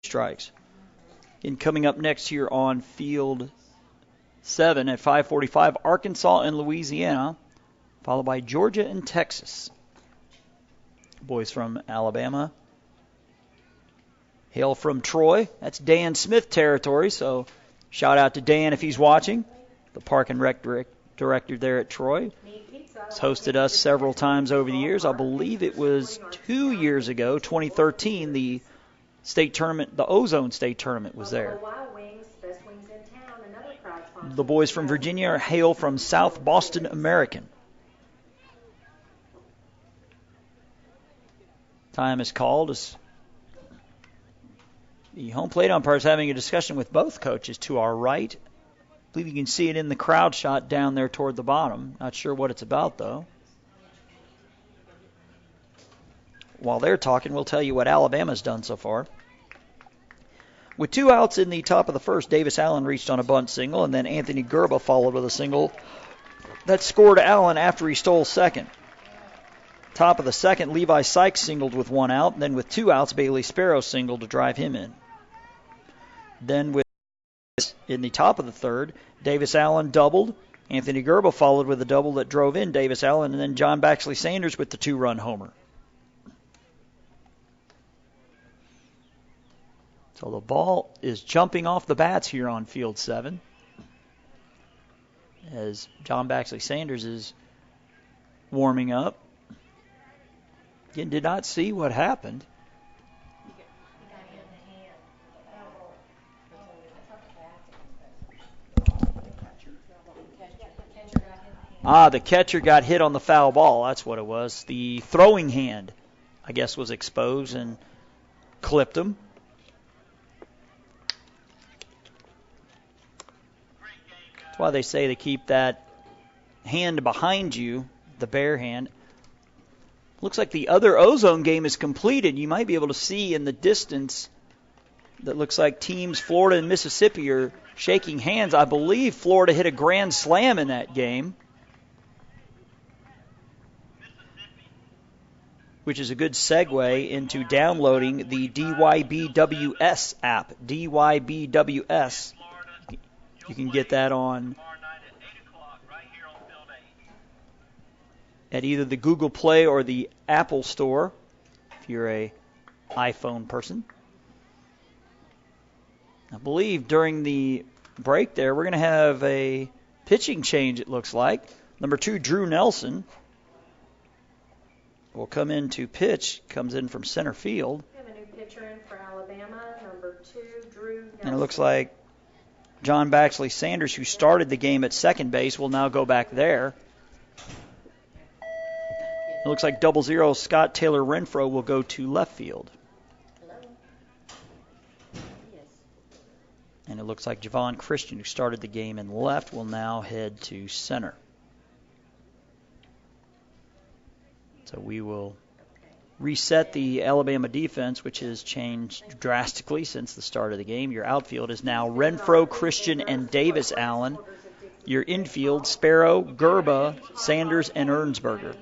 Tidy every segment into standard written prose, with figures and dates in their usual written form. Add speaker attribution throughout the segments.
Speaker 1: strikes. And coming up next here on Field 7 at 5:45, Arkansas and Louisiana, followed by Georgia and Texas. Boys from Alabama hail from Troy. That's Dan Smith territory, so shout out to Dan if he's watching, the Park and Rec director there at Troy. He's hosted us several times over the years. I believe it was 2 years ago, 2013, the state tournament, the Ozone state tournament was there. The boys from Virginia hail from South Boston American. Time is called as the home plate umpire is having a discussion with both coaches to our right. I believe you can see it in the crowd shot down there toward the bottom. Not sure what it's about, though. While they're talking, we'll tell you what Alabama's done so far. With 2 outs in the top of the first, Davis Allen reached on a bunt single, and then Anthony Gerba followed with a single that scored Allen after he stole second. Top of the second, Levi Sykes singled with 1 out, and then with 2 outs, Bailey Sparrow singled to drive him in. Then in the top of the third, Davis Allen doubled. Anthony Gerba followed with a double that drove in Davis Allen, and then John Baxley Sanders with the 2-run homer. So the ball is jumping off the bats here on Field 7 as John Baxley Sanders is warming up. Again, did not see what happened. The catcher got hit on the foul ball. That's what it was. The throwing hand, I guess, was exposed and clipped him. That's why they say to keep that hand behind you, the bare hand. Looks like the other Ozone game is completed. You might be able to see in the distance that looks like teams Florida and Mississippi are shaking hands. I believe Florida hit a grand slam in that game, which is a good segue into downloading the DYBWS app. DYBWS. You can get that on at either the Google Play or the Apple Store if you're a iPhone person. I believe during the break there we're going to have a pitching change, it looks like. Number 2, Drew Nelson, will come in to pitch. Comes in from center field.
Speaker 2: We have a new pitcher in for Alabama, number 2, Drew Nelson.
Speaker 1: And it looks like John Baxley Sanders, who started the game at second base, will now go back there. It looks like 00 Scott Taylor Renfro will go to left field. And it looks like Javon Christian, who started the game in left, will now head to center. So we will reset the Alabama defense, which has changed drastically since the start of the game. Your outfield is now Renfro, Christian, and Davis Allen. Your infield, Sparrow, Gerba, Sanders, and Ernsberger.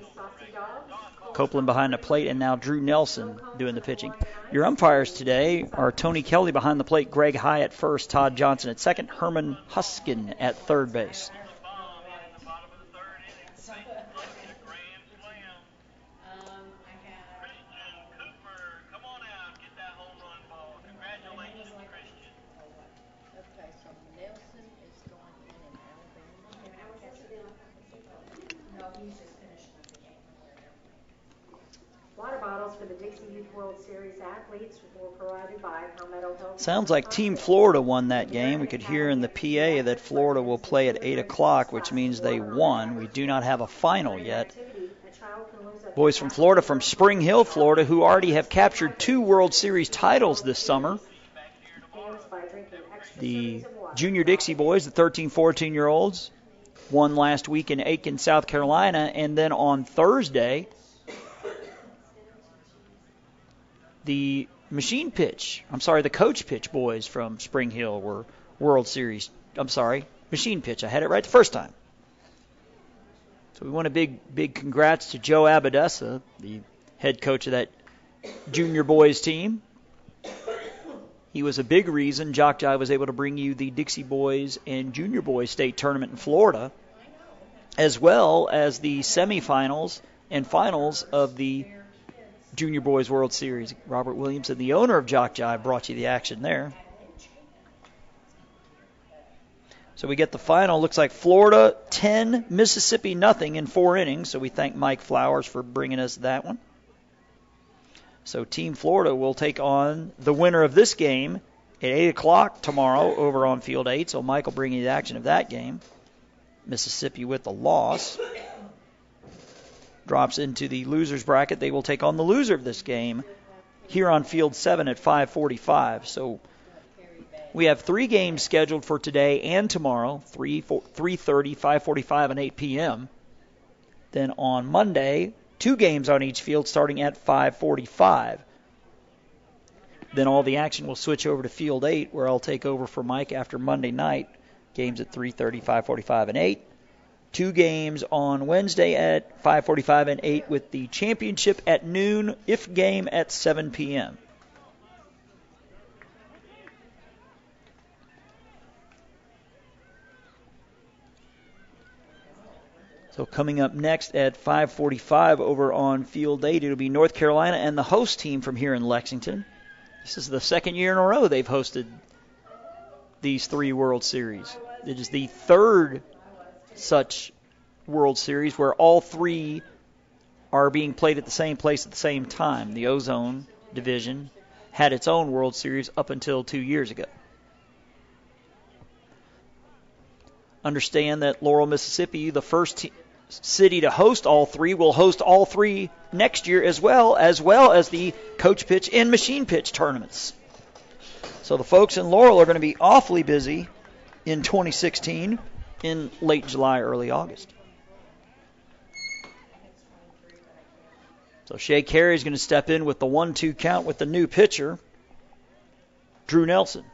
Speaker 1: Copeland behind the plate, and now Drew Nelson doing the pitching. Your umpires today are Tony Kelly behind the plate, Greg High at first, Todd Johnson at second, Herman Huskin at third base. Sounds like Team Florida won that game. We could hear in the PA that Florida will play at 8 o'clock, which means they won. We do not have a final yet. Boys from Florida, from Spring Hill, Florida, who already have captured 2 World Series titles this summer. The Junior Dixie boys, the 13, 14-year-olds, won last week in Aiken, South Carolina, and then on Thursday, the machine pitch, the coach pitch boys from Spring Hill were World Series, machine pitch. I had it right the first time. So we want a big congrats to Joe Abadessa, the head coach of that junior boys team. He was a big reason JockJive was able to bring you the Dixie Boys and Junior Boys State Tournament in Florida, as well as the semifinals and finals of the Junior Boys World Series. Robert Williamson, the owner of JockJive, brought you the action there. So we get the final. Looks like Florida 10, Mississippi nothing in 4 innings. So we thank Mike Flowers for bringing us that one. So Team Florida will take on the winner of this game at 8 o'clock tomorrow over on Field 8. So Mike will bring you the action of that game. Mississippi with the loss drops into the loser's bracket. They will take on the loser of this game here on Field 7 at 5:45. So we have 3 games scheduled for today and tomorrow, 3:30, 5:45, and 8 p.m. Then on Monday, 2 games on each field starting at 5:45. Then all the action will switch over to Field 8, where I'll take over for Mike after Monday night. Games at 3:30, 5:45, and 8. 2 games on Wednesday at 5:45 and 8 with the championship at noon, if game at 7 p.m. So coming up next at 5:45 over on Field 8, it'll be North Carolina and the host team from here in Lexington. This is the second year in a row they've hosted these 3 World Series. It is the 3rd such World Series where all 3 are being played at the same place at the same time. The Ozone division had its own World Series up until 2 years ago. Understand that Laurel, Mississippi, the first city to host all 3, will host all 3 next year as well as the coach pitch and machine pitch tournaments. So the folks in Laurel are going to be awfully busy in 2016 in late July, early August. So Shea Carey is going to step in with the 1-2 count with the new pitcher, Drew Nelson.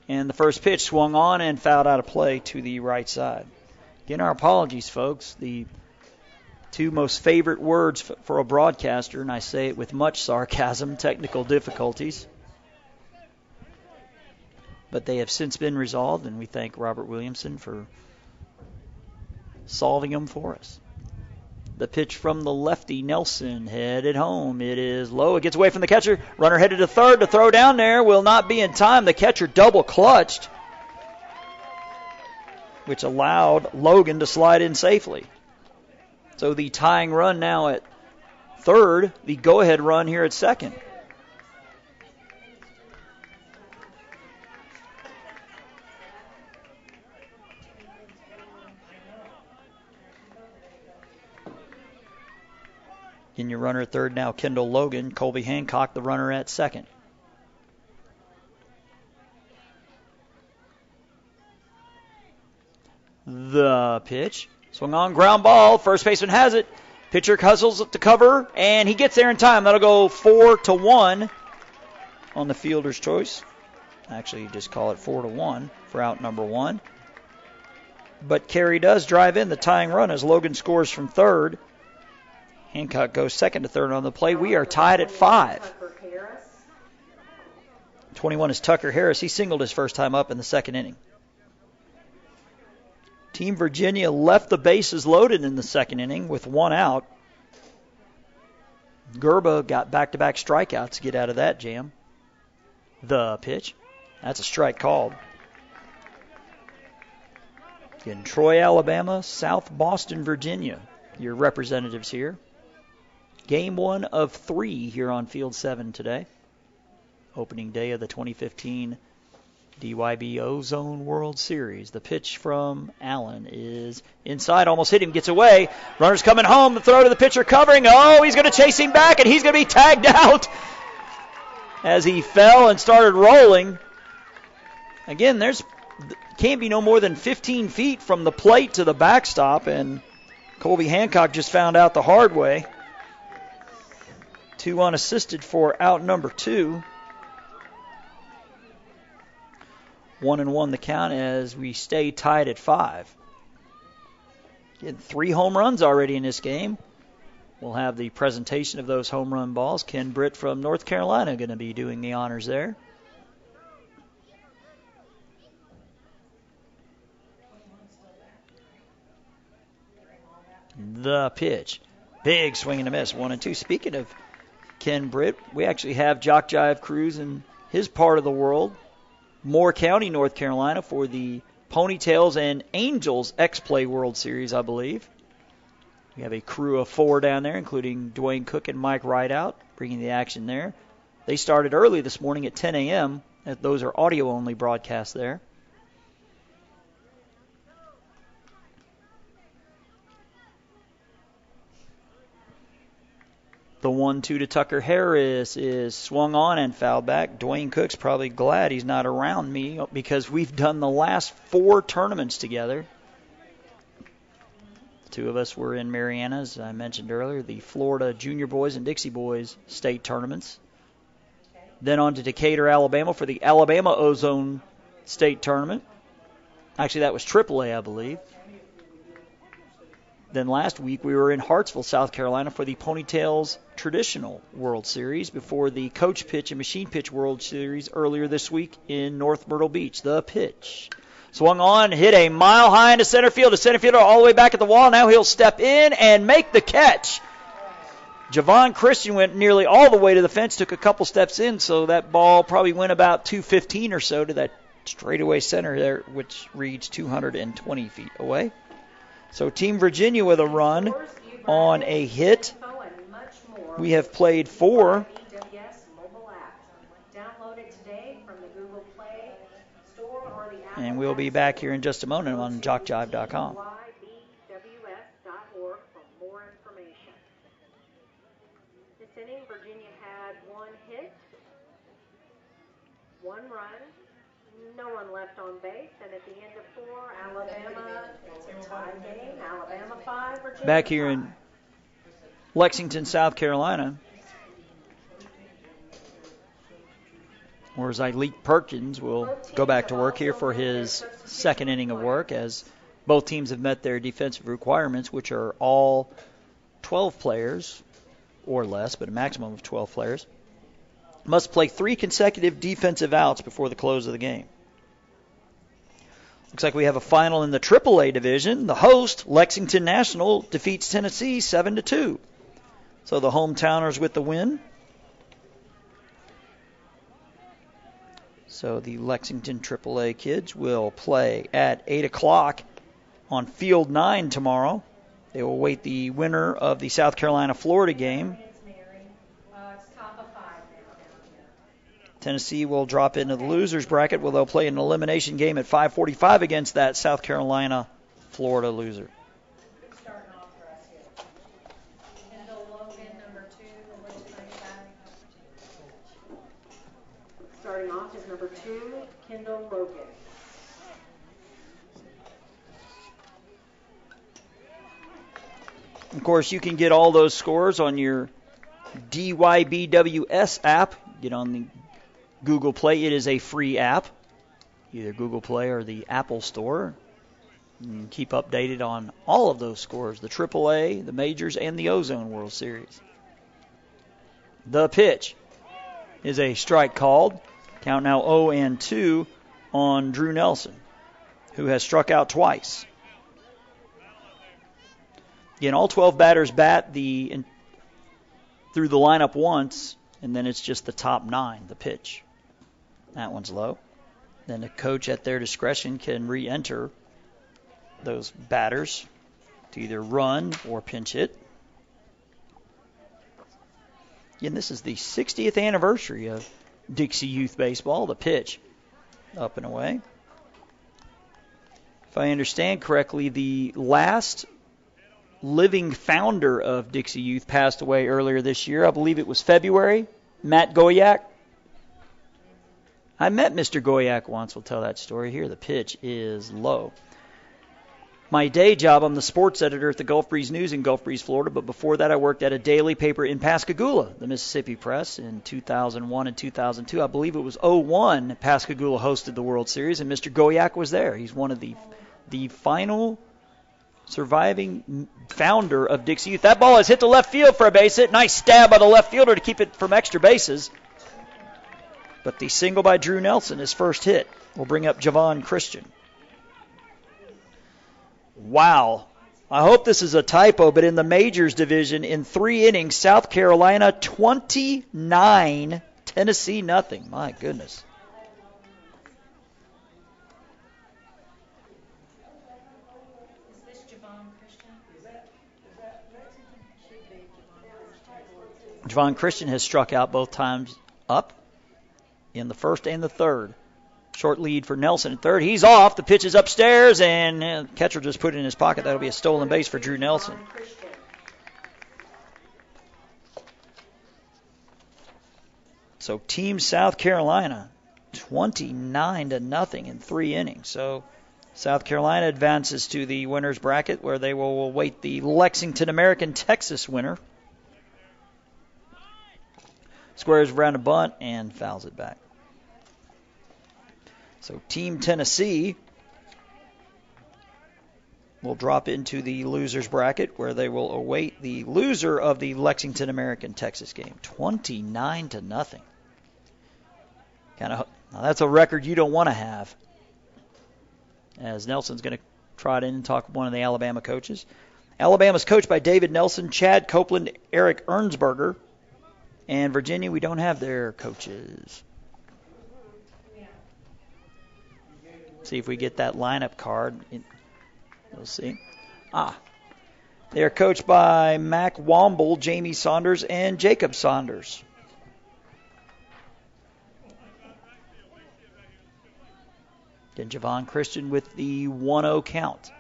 Speaker 1: And the first pitch swung on and fouled out of play to the right side. Again, our apologies, folks. The 2 most favorite words for a broadcaster, and I say it with much sarcasm, technical difficulties. But they have since been resolved, and we thank Robert Williamson for solving them for us. The pitch from the lefty, Nelson, headed home. It is low. It gets away from the catcher. Runner headed to third. To throw down there will not be in time. The catcher double clutched, which allowed Logan to slide in safely. So the tying run now at third, the go-ahead run here at second. In your runner at third now, Kendall Logan. Colby Hancock, the runner at second. The pitch. Swung on, ground ball. First baseman has it. Pitcher hustles to cover, and he gets there in time. That'll go 4-1 on the fielder's choice. Actually, you just call it 4-1 for out number 1. But Carey does drive in the tying run as Logan scores from third. Hancock goes second to third on the play. We are tied at 5. 21 is Tucker Harris. He singled his first time up in the second inning. Team Virginia left the bases loaded in the second inning with 1 out. Gerba got back-to-back strikeouts to get out of that jam. The pitch. That's a strike called. In Troy, Alabama, South Boston, Virginia, your representatives here. Game 1 of 3 here on Field 7 today. Opening day of the 2015 DYB Ozone World Series. The pitch from Allen is inside, almost hit him, gets away. Runner's coming home, the throw to the pitcher covering. Oh, he's going to chase him back, and he's going to be tagged out as he fell and started rolling. Again, there's can't be no more than 15 feet from the plate to the backstop, and Colby Hancock just found out the hard way. 2 unassisted for out number 2. 1-1 the count as we stay tied at 5. Getting 3 home runs already in this game. We'll have the presentation of those home run balls. Ken Britt from North Carolina going to be doing the honors there. The pitch. Big swing and a miss. 1-2. Speaking of Ken Britt, we actually have JockJive crews in his part of the world, Moore County, North Carolina, for the Ponytails and Angels X-Play World Series, I believe. We have a crew of 4 down there, including Dwayne Cook and Mike Rideout, bringing the action there. They started early this morning at 10 a.m. Those are audio-only broadcasts there. The 1-2 to Tucker Harris is swung on and fouled back. Dwayne Cook's probably glad he's not around me because we've done the last 4 tournaments together. The 2 of us were in Mariana, as I mentioned earlier, the Florida Junior Boys and Dixie Boys state tournaments. Then on to Decatur, Alabama for the Alabama Ozone state tournament. Actually, that was AAA, I believe. Then last week we were in Hartsville, South Carolina for the Ponytails Traditional World Series before the Coach Pitch and Machine Pitch World Series earlier this week in North Myrtle Beach. The pitch. Swung on, hit a mile high into center field. The center fielder all the way back at the wall. Now he'll step in and make the catch. Javon Christian went nearly all the way to the fence, took a couple steps in, so that ball probably went about 215 or so to that straightaway center there, which reads 220 feet away. So Team Virginia with a run on a hit. We have played 4. And we'll be back here in just a moment on JockJive.com.
Speaker 2: This inning, Virginia had 1 hit, 1 run, no one left on base, and at the end of 4, Alabama, it's a tie game, Alabama 5, Virginia
Speaker 1: back here
Speaker 2: 5.
Speaker 1: in Lexington, South Carolina, where Zyleek Perkins will go back to work here for his second inning of work, as both teams have met their defensive requirements, which are all 12 players or less, but a maximum of 12 players. Must play 3 consecutive defensive outs before the close of the game. Looks like we have a final in the AAA division. The host, Lexington National, defeats Tennessee 7-2. So the hometowners with the win. So the Lexington AAA kids will play at 8 o'clock on Field 9 tomorrow. They will await the winner of the South Carolina-Florida game. Tennessee will drop into the losers bracket, where they'll play an elimination game at 5:45 against that South Carolina-Florida loser.
Speaker 2: Starting off is number 2, Kendall Logan.
Speaker 1: Of course, you can get all those scores on your DYBWS app. Get on the Google Play. It is a free app, either Google Play or the Apple Store. You can keep updated on all of those scores, the AAA, the Majors, and the Ozone World Series. The pitch is a strike called. Count now 0-2 on Drew Nelson, who has struck out twice. Again, all 12 batters bat through the lineup once, and then it's just the top 9, the pitch. That one's low. Then the coach at their discretion can re-enter those batters to either run or pinch hit. Again, this is the 60th anniversary of Dixie Youth Baseball. The pitch up and away. If I understand correctly, the last living founder of Dixie Youth passed away earlier this year. I believe it was February. Matt Goyak. I met Mr. Goyak once. We'll tell that story here. The pitch is low. My day job, I'm the sports editor at the Gulf Breeze News in Gulf Breeze, Florida, but before that I worked at a daily paper in Pascagoula, the Mississippi Press, in 2001 and 2002. I believe it was 2001 Pascagoula hosted the World Series, and Mr. Goyak was there. He's one of the final surviving founder of Dixie Youth. That ball has hit the left field for a base hit. Nice stab by the left fielder to keep it from extra bases. But the single by Drew Nelson, his first hit, will bring up Javon Christian. Wow. I hope this is a typo, but in the majors division, in 3 innings, South Carolina 29, Tennessee nothing. My goodness. Javon Christian has struck out both times up in the first and the third. Short lead for Nelson at third. He's off. The pitch is upstairs, and catcher just put it in his pocket. That'll be a stolen base for Drew Nelson. So Team South Carolina, 29-0 in 3 innings. So South Carolina advances to the winner's bracket, where they will await the Lexington American Texas winner. Squares around a bunt and fouls it back. So Team Tennessee will drop into the loser's bracket, where they will await the loser of the Lexington American Texas game. 29-0. Now that's a record you don't want to have. As Nelson's going to trot in and talk with one of the Alabama coaches. Alabama's coached by David Nelson, Chad Copeland, Eric Ernsberger. And Virginia, we don't have their coaches. See if we get that lineup card. We'll see. They are coached by Mac Womble, Jamie Saunders, and Jacob Saunders. Then Javon Christian with the 1-0 count.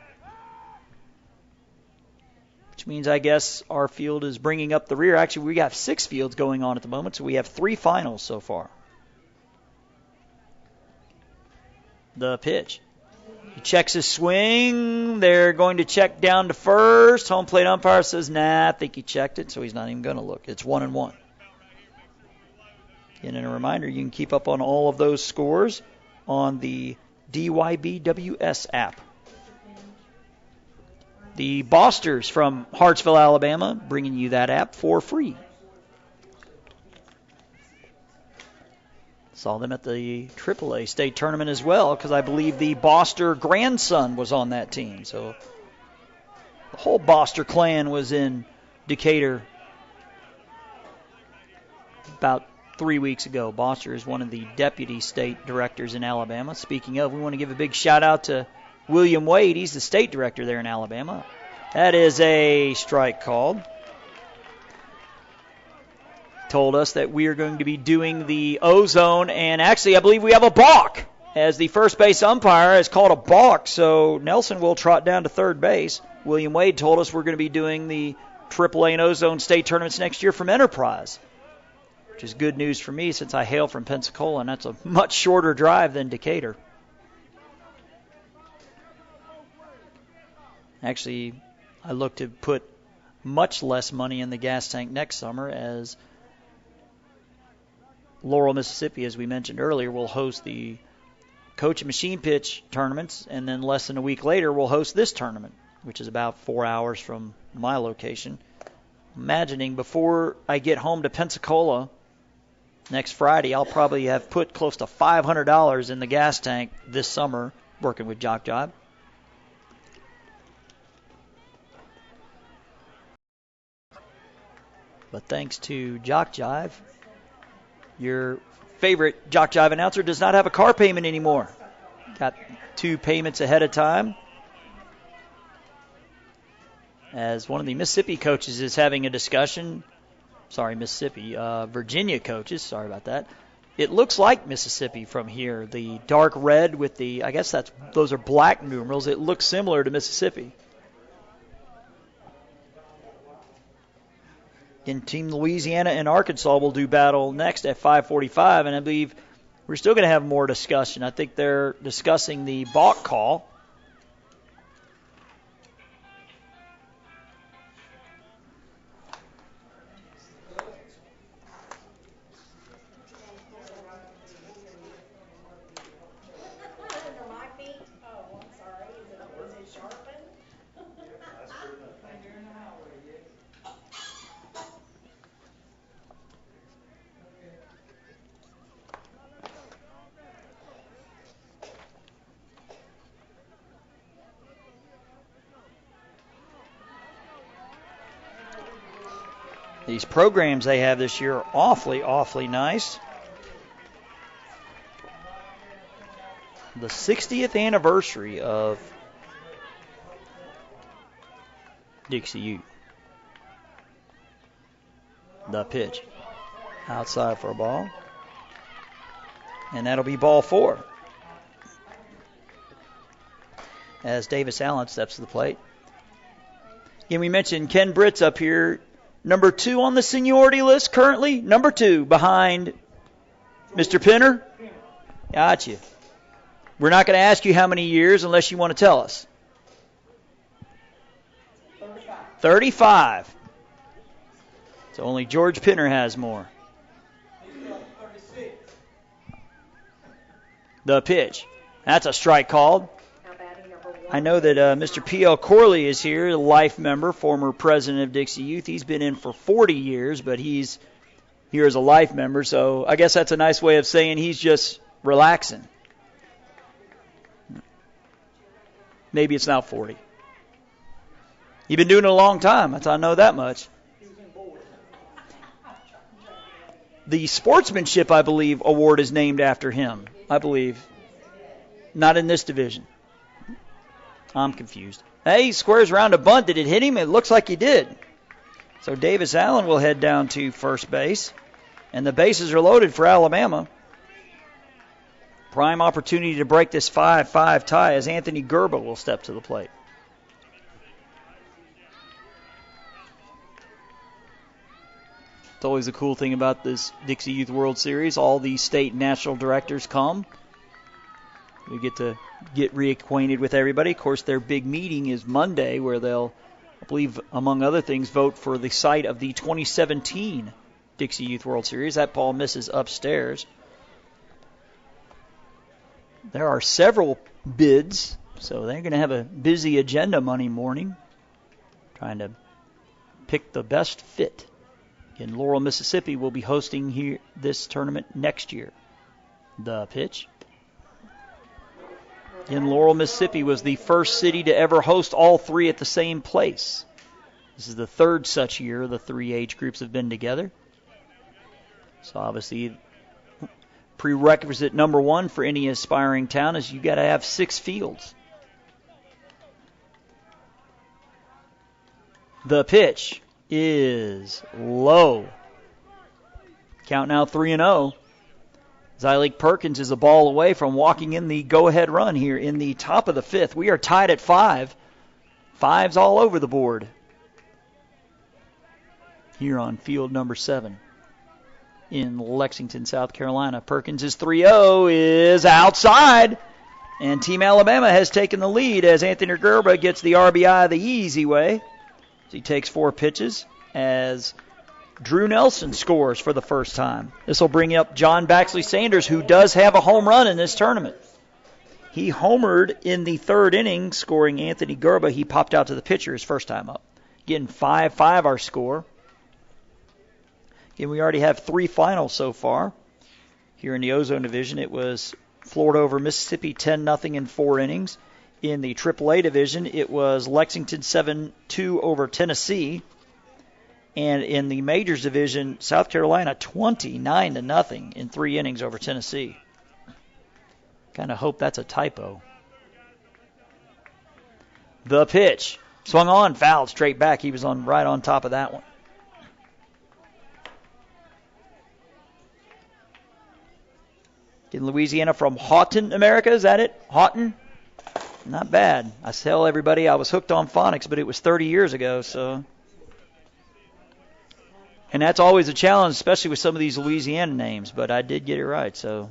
Speaker 1: Which means, I guess, our field is bringing up the rear. Actually, we got 6 fields going on at the moment, so we have 3 finals so far. The pitch. He checks his swing. They're going to check down to first. Home plate umpire says, nah, I think he checked it, so he's not even going to look. It's 1-1. And a reminder, you can keep up on all of those scores on the DYBWS app. The Bosters from Hartsville, Alabama, bringing you that app for free. Saw them at the AAA state tournament as well, because I believe the Boster grandson was on that team. So the whole Boster clan was in Decatur about 3 weeks ago. Boster is one of the deputy state directors in Alabama. Speaking of, we want to give a big shout out to William Wade. He's the state director there in Alabama. That is a strike called. Told us that we are going to be doing the Ozone, and actually I believe we have a balk, as the first base umpire has called a balk, so Nelson will trot down to third base. William Wade told us we're going to be doing the AAA and Ozone state tournaments next year from Enterprise, which is good news for me since I hail from Pensacola, and that's a much shorter drive than Decatur. Actually, I look to put much less money in the gas tank next summer, as Laurel, Mississippi, as we mentioned earlier, will host the coach and machine pitch tournaments, and then less than a week later we'll host this tournament, which is about 4 hours from my location. Imagining before I get home to Pensacola next Friday, I'll probably have put close to $500 in the gas tank this summer working with JockJive. But thanks to JockJive, your favorite JockJive announcer does not have a car payment anymore. Got 2 payments ahead of time. As one of the Mississippi coaches is having a discussion, Virginia coaches, sorry about that. It looks like Mississippi from here. The dark red with the, I guess those are black numerals. It looks similar to Mississippi. In Team Louisiana and Arkansas will do battle next at 5:45, and I believe we're still going to have more discussion. I think they're discussing the balk call. These programs they have this year are awfully, awfully nice. The 60th anniversary of Dixie Ute. The pitch. Outside for a ball. And that'll be ball 4. As Davis Allen steps to the plate. Again, we mentioned Ken Britt's up here. Number 2 on the seniority list currently. Number 2 behind Mr. Pinner. Gotcha. We're not going to ask you how many years unless you want to tell us. 35. So only George Pinner has more. The pitch. That's a strike called. I know that Mr. P.L. Corley is here, a life member, former president of Dixie Youth. He's been in for 40 years, but he's here as a life member. So I guess that's a nice way of saying he's just relaxing. Maybe it's now 40. You've been doing it a long time. I know that much. The sportsmanship, I believe, award is named after him. I believe. Not in this division. I'm confused. Hey, he squares around a bunt. Did it hit him? It looks like he did. So Davis Allen will head down to first base. And the bases are loaded for Alabama. Prime opportunity to break this 5-5 tie as Anthony Gerba will step to the plate. It's always a cool thing about this Dixie Youth World Series. All the state and national directors come. We get to get reacquainted with everybody. Of course, their big meeting is Monday where they'll, I believe, among other things, vote for the site of the 2017 Dixie Youth World Series. That ball misses upstairs. There are several bids, so they're going to have a busy agenda Monday morning, trying to pick the best fit. In Laurel, Mississippi, will be hosting here this tournament next year. The pitch. In Laurel, Mississippi was the first city to ever host all 3 at the same place. This is the 3rd such year the 3 age groups have been together. So obviously, prerequisite number 1 for any aspiring town is you got to have 6 fields. The pitch is low. Count now 3-0. Zyleek Perkins is a ball away from walking in the go-ahead run here in the top of the 5th. We are tied at 5. 5's all over the board here on field number 7 in Lexington, South Carolina. Perkins' 3-0 is outside, and Team Alabama has taken the lead as Anthony Gerba gets the RBI the easy way. He takes 4 pitches as Drew Nelson scores for the first time. This will bring up John Baxley Sanders, who does have a home run in this tournament. He homered in the 3rd inning, scoring Anthony Gerba. He popped out to the pitcher his first time up. Again, 5-5 our score. Again, we already have 3 finals so far. Here in the Ozone Division, it was Florida over Mississippi 10-0 in 4 innings. In the AAA division, it was Lexington 7-2 over Tennessee. And in the Majors division, South Carolina 29-0 in 3 innings over Tennessee. Kind of hope that's a typo. The pitch. Swung on, fouled straight back. He was right on top of that one. In Louisiana from Houghton, America. Is that it? Houghton? Not bad. I tell everybody I was hooked on phonics, but it was 30 years ago, so. And that's always a challenge, especially with some of these Louisiana names, but I did get it right, so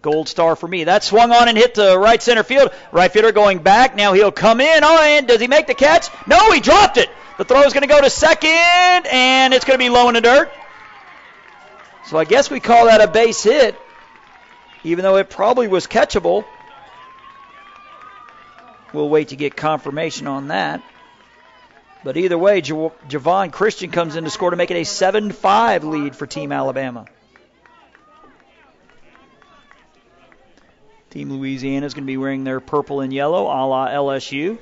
Speaker 1: gold star for me. That swung on and hit to right center field. Right fielder going back. Now he'll come in. Oh, and does he make the catch? No, he dropped it. The throw is going to go to second, and it's going to be low in the dirt. So I guess we call that a base hit, even though it probably was catchable. We'll wait to get confirmation on that. But either way, Javon Christian comes in to score to make it a 7-5 lead for Team Alabama. Team Louisiana is going to be wearing their purple and yellow, a la LSU.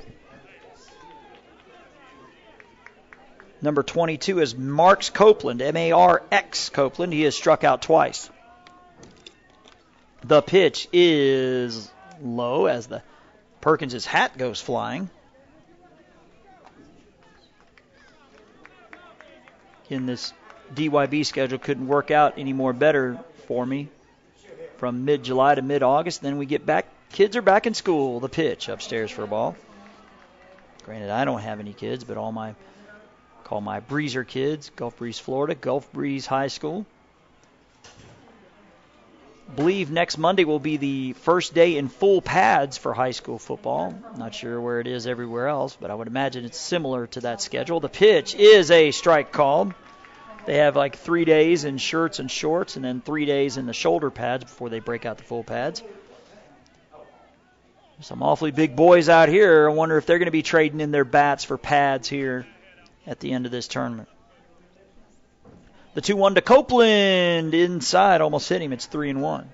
Speaker 1: Number 22 is Marks Copeland, M-A-R-X Copeland. He has struck out twice. The pitch is low as the Perkins' hat goes flying. In this DYB schedule couldn't work out any more better for me from mid-July to mid-August. Then we get back. Kids are back in school. The pitch upstairs for a ball. Granted, I don't have any kids, but call my Breezer kids, Gulf Breeze, Florida, Gulf Breeze High School. Believe next Monday will be the first day in full pads for high school football. Not sure where it is everywhere else, but I would imagine it's similar to that schedule. The pitch is a strike called. They have like 3 days in shirts and shorts and then 3 days in the shoulder pads before they break out the full pads. Some awfully big boys out here. I wonder if they're going to be trading in their bats for pads here at the end of this tournament. The 2-1 to Copeland. Inside, almost hit him. It's 3-1.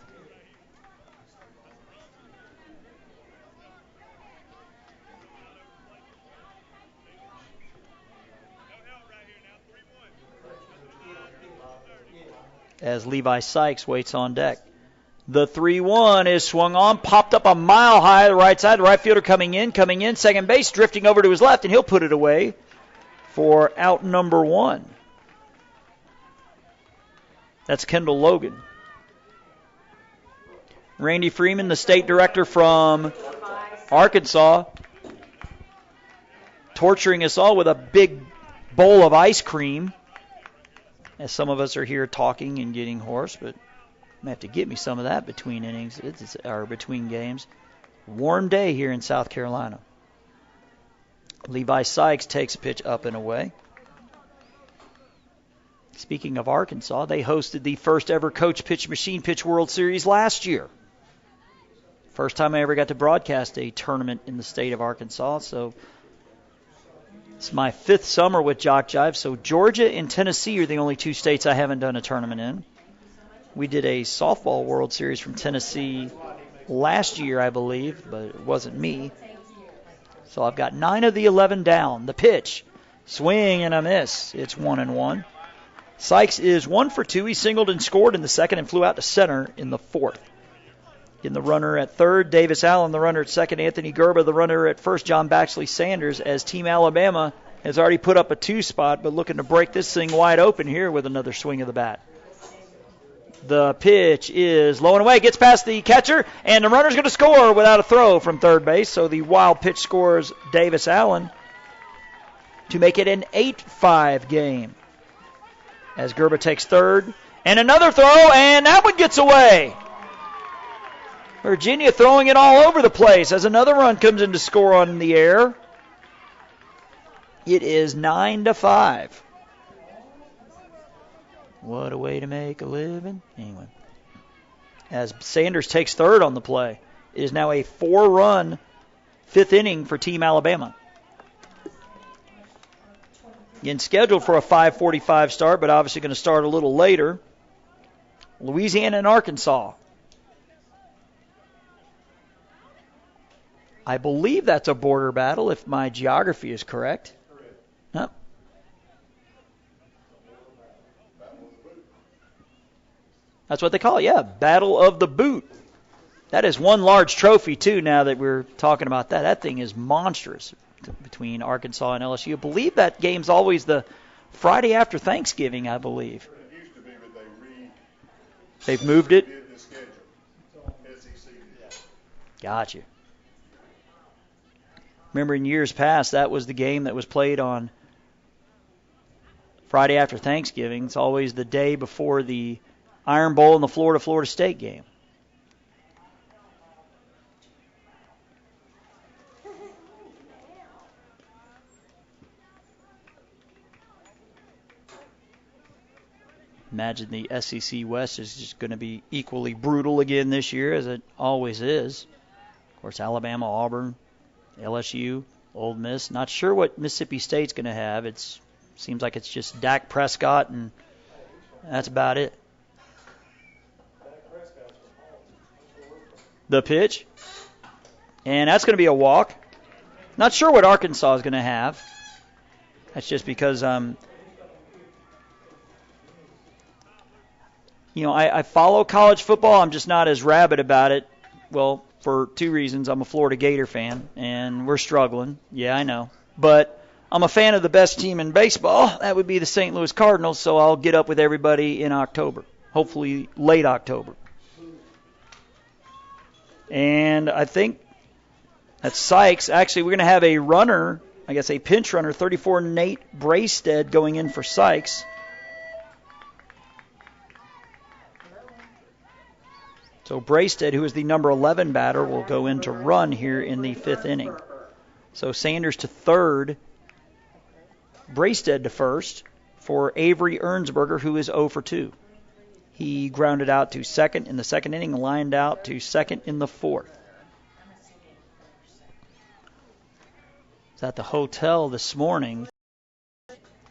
Speaker 1: As Levi Sykes waits on deck. The 3-1 is swung on, popped up a mile high to the right side. The right fielder coming in, second base, drifting over to his left, and he'll put it away for out number 1. That's Kendall Logan. Randy Freeman, the state director from Arkansas, torturing us all with a big bowl of ice cream. As some of us are here talking and getting hoarse, but I'm going to have to get me some of that between innings, or between games. Warm day here in South Carolina. Levi Sykes takes a pitch up and away. Speaking of Arkansas, they hosted the first ever Coach Pitch Machine Pitch World Series last year. First time I ever got to broadcast a tournament in the state of Arkansas, so it's my 5th summer with JockJive. So Georgia and Tennessee are the only 2 states I haven't done a tournament in. We did a softball World Series from Tennessee last year, I believe, but it wasn't me. So I've got 9 of the 11 down. The pitch, swing and a miss. It's 1-1. Sykes is 1 for 2. He singled and scored in the second and flew out to center in the 4th. In the runner at third, Davis Allen. The runner at second, Anthony Gerba. The runner at first, John Baxley Sanders, as Team Alabama has already put up a 2 spot, but looking to break this thing wide open here with another swing of the bat. The pitch is low and away, gets past the catcher, and the runner's going to score without a throw from third base. So the wild pitch scores Davis Allen to make it an 8-5 game. As Gerba takes third, and another throw, and that one gets away. Virginia throwing it all over the place as another run comes in to score on the air. It is 9-5. What a way to make a living. Anyway, as Sanders takes third on the play, it is now a 4-run 5th inning for Team Alabama. Again, scheduled for a 5:45 start, but obviously going to start a little later. Louisiana and Arkansas. I believe that's a border battle, if my geography is correct. Huh? That's what they call it, yeah. Battle of the Boot. That is one large trophy, too, now that we're talking about that. That thing is monstrous between Arkansas and LSU. I believe that game's always the Friday after Thanksgiving, I believe.
Speaker 3: It used to be, but
Speaker 1: they've moved it?
Speaker 3: the schedule. SEC.
Speaker 1: Gotcha. Remember in years past, that was the game that was played on Friday after Thanksgiving. It's always the day before the Iron Bowl and the Florida State game. Imagine the SEC West is just going to be equally brutal again this year, as it always is. Of course, Alabama, Auburn, LSU, Ole Miss. Not sure what Mississippi State's going to have. It seems like it's just Dak Prescott, and that's about it. The pitch. And that's going to be a walk. Not sure what Arkansas is going to have. That's just because I follow college football. I'm just not as rabid about it. Well, for two reasons. I'm a Florida Gator fan, and we're struggling. Yeah, I know. But I'm a fan of the best team in baseball. That would be the St. Louis Cardinals, so I'll get up with everybody in October, hopefully late October. And I think that's Sykes. Actually, we're going to have a runner, I guess a pinch runner, 34 Nate Braystead going in for Sykes. So Braystead, who is the number 11 batter, will go in to run here in the fifth inning. So Sanders to third, Braystead to first for Avery Ernsberger, who is 0 for 2. He grounded out to second in the second inning, lined out to second in the fourth. I was at the hotel this morning.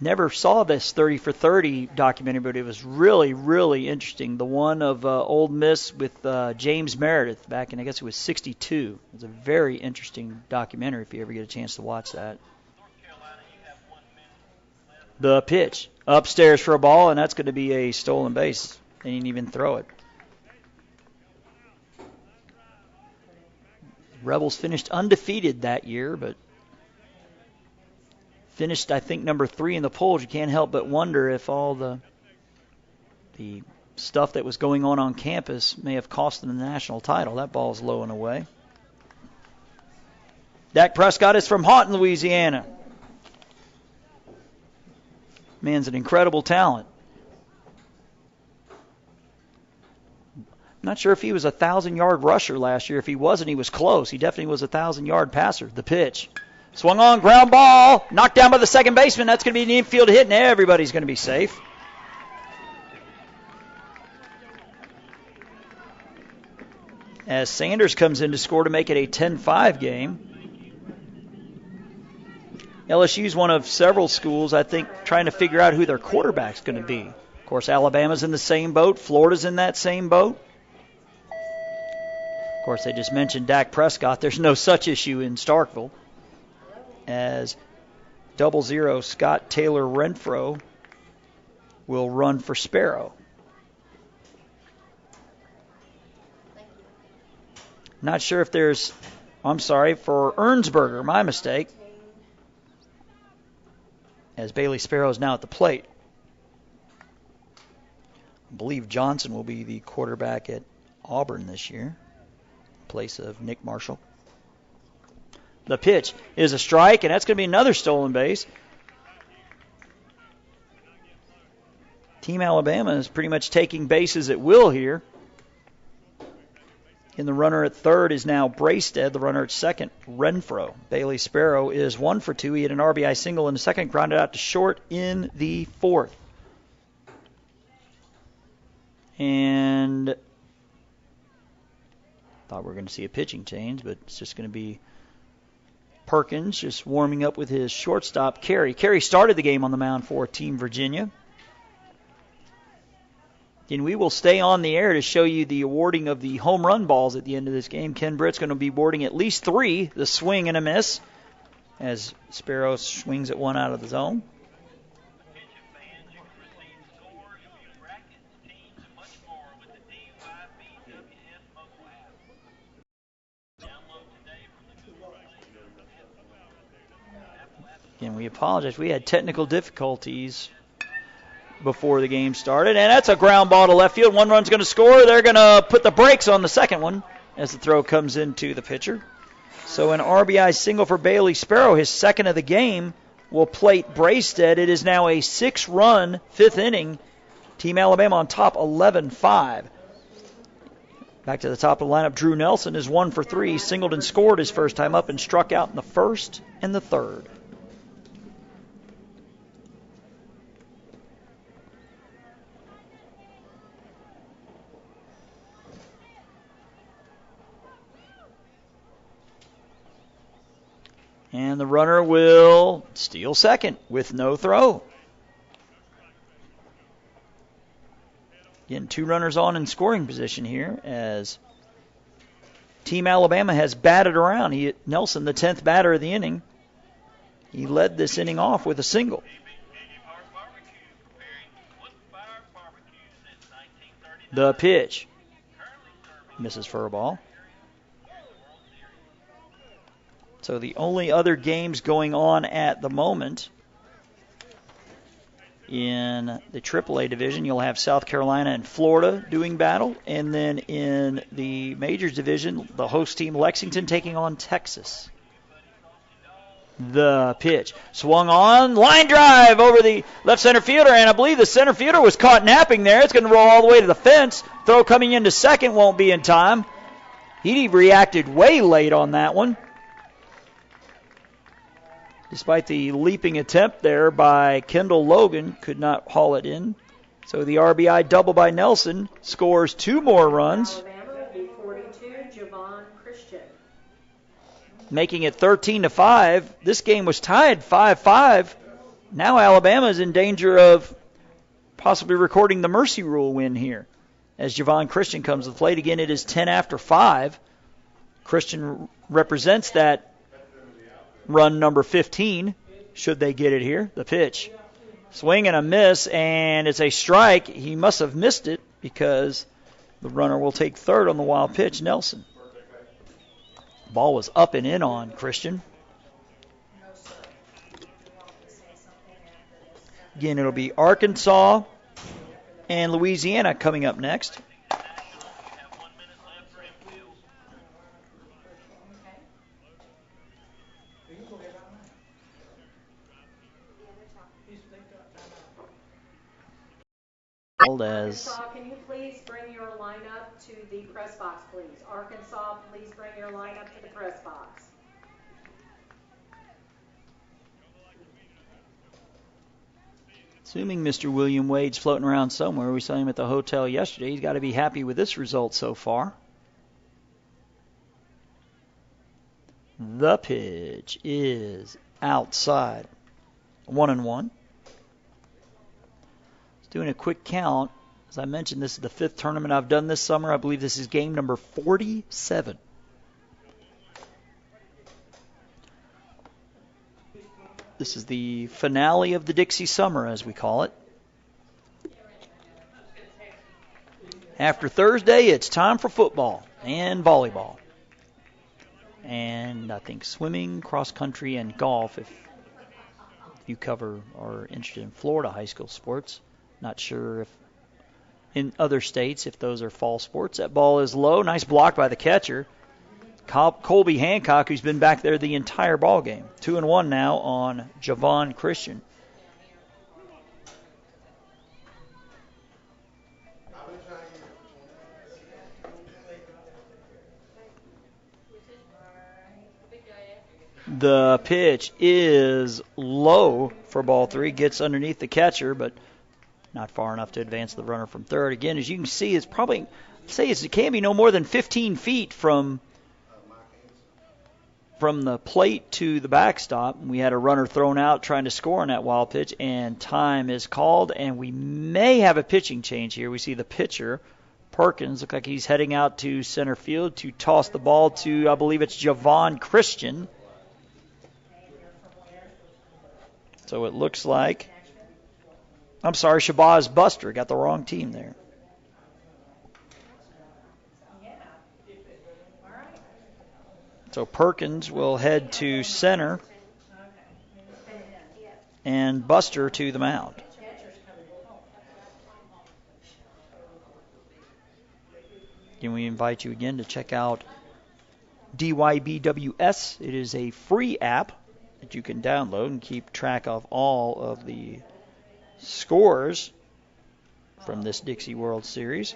Speaker 1: Never saw this 30 for 30 documentary, but it was really, really interesting. The one of Ole Miss with James Meredith back in, I guess it was 62. It's a very interesting documentary if you ever get a chance to watch that. The pitch. Upstairs for a ball, and that's going to be a stolen base. They didn't even throw it. Rebels finished undefeated that year, but finished, I think, number 3 in the polls. You can't help but wonder if all the stuff that was going on campus may have cost them the national title. That ball's low and away. Dak Prescott is from Houghton, Louisiana. Man's an incredible talent. I'm not sure if he was a 1,000-yard rusher last year. If he wasn't, he was close. He definitely was a 1,000-yard passer. The pitch. Swung on, ground ball, knocked down by the second baseman. That's going to be an infield hit, and everybody's going to be safe. As Sanders comes in to score to make it a 10-5 game. LSU's one of several schools, I think, trying to figure out who their quarterback's going to be. Of course, Alabama's in the same boat. Florida's in that same boat. Of course, they just mentioned Dak Prescott. There's no such issue in Starkville, as 00 Scott Taylor Renfro will run for Sparrow. Not sure if there's, I'm sorry, for Ernsberger, my mistake, as Bailey Sparrow is now at the plate. I believe Johnson will be the quarterback at Auburn this year, in place of Nick Marshall. The pitch is a strike, and that's going to be another stolen base. Team Alabama is pretty much taking bases at will here. And the runner at third is now Braystead. The runner at second, Renfro. Bailey Sparrow is 1 for 2. He had an RBI single in the second, grounded out to short in the fourth. And thought we were going to see a pitching change, but it's just going to be Perkins just warming up with his shortstop, Carey. Carey started the game on the mound for Team Virginia. And we will stay on the air to show you the awarding of the home run balls at the end of this game. Ken Britt's going to be awarding at least 3, the swing and a miss, as Sparrow swings at one out of the zone. Again, we apologize. We had technical difficulties before the game started, and that's a ground ball to left field. One run's going to score. They're going to put the brakes on the second one as the throw comes into the pitcher. So an RBI single for Bailey Sparrow, his second of the game, will plate Braystead. It is now a 6-run fifth inning. Team Alabama on top 11-5. Back to the top of the lineup, Drew Nelson is 1 for 3. Singled and scored his first time up and struck out in the first and the third. And the runner will steal second with no throw. Again, 2 runners on in scoring position here as Team Alabama has batted around. Nelson, the 10th batter of the inning. He led this inning off with a single. The pitch. Misses for a ball. So the only other games going on at the moment in the AAA division, you'll have South Carolina and Florida doing battle. And then in the Majors division, the host team Lexington taking on Texas. The pitch. Swung on. Line drive over the left center fielder. And I believe the center fielder was caught napping there. It's going to roll all the way to the fence. Throw coming into second won't be in time. He reacted way late on that one. Despite the leaping attempt there by Kendall Logan, could not haul it in. So the RBI double by Nelson scores 2 more runs.
Speaker 2: Alabama will be 42, Javon Christian.
Speaker 1: Making it 13-5. This game was tied 5-5. Now Alabama is in danger of possibly recording the mercy rule win here. As Javon Christian comes to the plate. Again, it is 10 after 5. Christian represents that run number 15, should they get it here. The pitch. Swing and a miss, and it's a strike. He must have missed it because the runner will take third on the wild pitch, Nelson. Ball was up and in on Christian. Again, it'll be Arkansas and Louisiana coming up next. As
Speaker 2: Arkansas, can you please bring your lineup to the press box, please? Arkansas, please bring your lineup to the press box.
Speaker 1: Assuming Mr. William Wade's floating around somewhere. We saw him at the hotel yesterday. He's got to be happy with this result so far. The pitch is outside. 1-1. Doing a quick count. As I mentioned, this is the 5th tournament I've done this summer. I believe this is game number 47. This is the finale of the Dixie Summer, as we call it. After Thursday, it's time for football and volleyball. And I think swimming, cross country, and golf, if you cover or are interested in Florida high school sports. Not sure if in other states if those are fall sports. That ball is low. Nice block by the catcher. Colby Hancock, who's been back there the entire ball game. 2-1 now on Javon Christian. The pitch is low for ball 3. Gets underneath the catcher, but not far enough to advance the runner from third. Again, as you can see, it's probably, it can be no more than 15 feet from the plate to the backstop. We had a runner thrown out trying to score on that wild pitch, and time is called, and we may have a pitching change here. We see the pitcher, Perkins, look like he's heading out to center field to toss the ball to, I believe it's Javon Christian. So it looks like, I'm sorry, Shabazz Buster. Got the wrong team there. So Perkins will head to center and Buster to the mound. Can we invite you again to check out DYBWS? It is a free app that you can download and keep track of all of the scores from this Dixie World Series.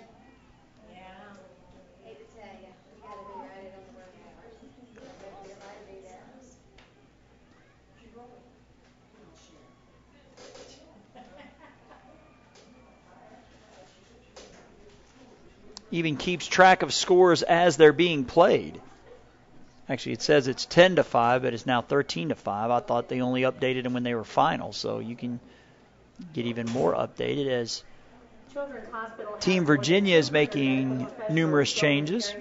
Speaker 1: Even keeps track of scores as they're being played. Actually, it says it's 10-5, but it's now 13-5. I thought they only updated them when they were final, so you can get even more updated as Team Virginia is making numerous changes.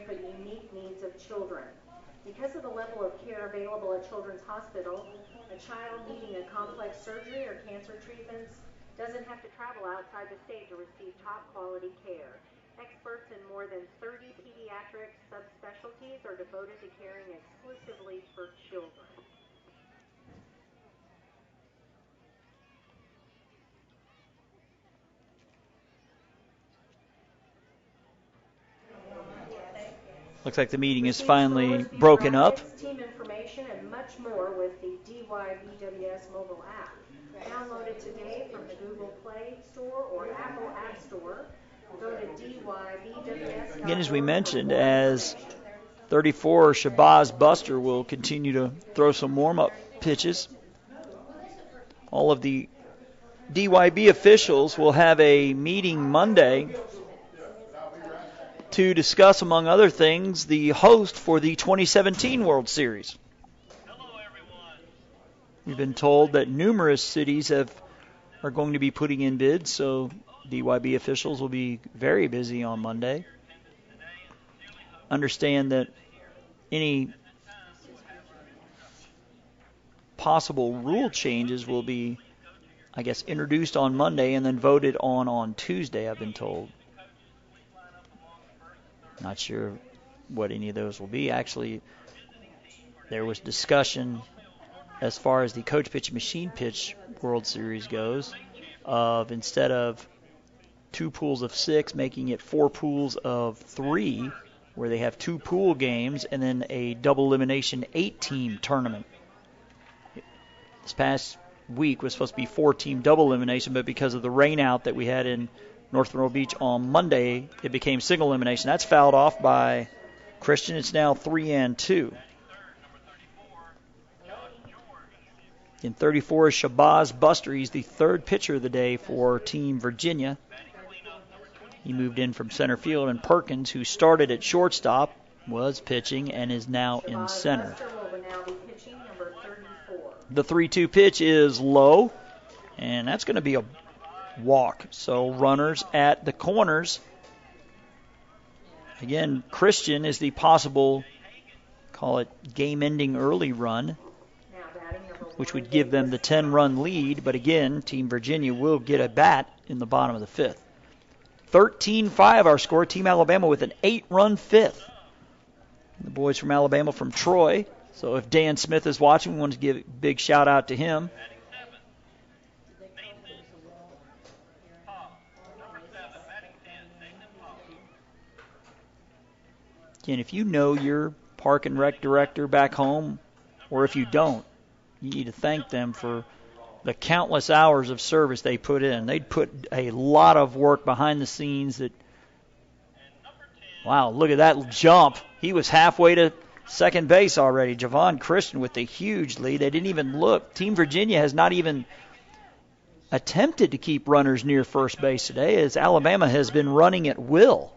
Speaker 2: Because of the level of care available at Children's Hospital, a child needing a complex surgery or cancer treatments doesn't have to travel outside the state to receive top quality care. Experts in more than 30 pediatric subspecialties are devoted to caring exclusively for children.
Speaker 1: Looks like the meeting is finally broken up.
Speaker 2: Team information and much more with the DYBWS mobile app. Download it today from the Google Play Store or Apple App Store. Go to DYBWS.
Speaker 1: Again, as we mentioned, as 34 Shabazz Buster will continue to throw some warm-up pitches. All of the DYB officials will have a meeting Monday to discuss, among other things, the host for the 2017 World Series. We've been told that numerous cities are going to be putting in bids, so DYB officials will be very busy on Monday. Understand that any possible rule changes will be, I guess, introduced on Monday and then voted on Tuesday, I've been told. Not sure what any of those will be. Actually, there was discussion as far as the coach pitch machine pitch World Series goes of instead of 2 pools of 6, making it 4 pools of 3, where they have 2 pool games and then a double elimination 8-team tournament. This past week was supposed to be 4-team double elimination, but because of the rain out that we had in North Monroe Beach on Monday, it became single elimination. That's fouled off by Christian. It's now 3-2. In 34 is Shabazz Buster. He's the 3rd pitcher of the day for Team Virginia. He moved in from center field, and Perkins, who started at shortstop, was pitching and is now in center. The 3-2 pitch is low, and that's going to be a walk. So runners at the corners. Again, Christian is the possible, call it game-ending early run, which would give them the 10-run lead. But again, Team Virginia will get a bat in the bottom of the 5th. 13-5 our score. Team Alabama with an 8-run 5th. The boys from Alabama from Troy. So if Dan Smith is watching, we want to give a big shout-out to him. Again, if you know your park and rec director back home, or if you don't, you need to thank them for the countless hours of service they put in. They'd put a lot of work behind the scenes that, wow, look at that jump. He was halfway to second base already. Javon Christian with a huge lead. They didn't even look. Team Virginia has not even attempted to keep runners near first base today, as Alabama has been running at will.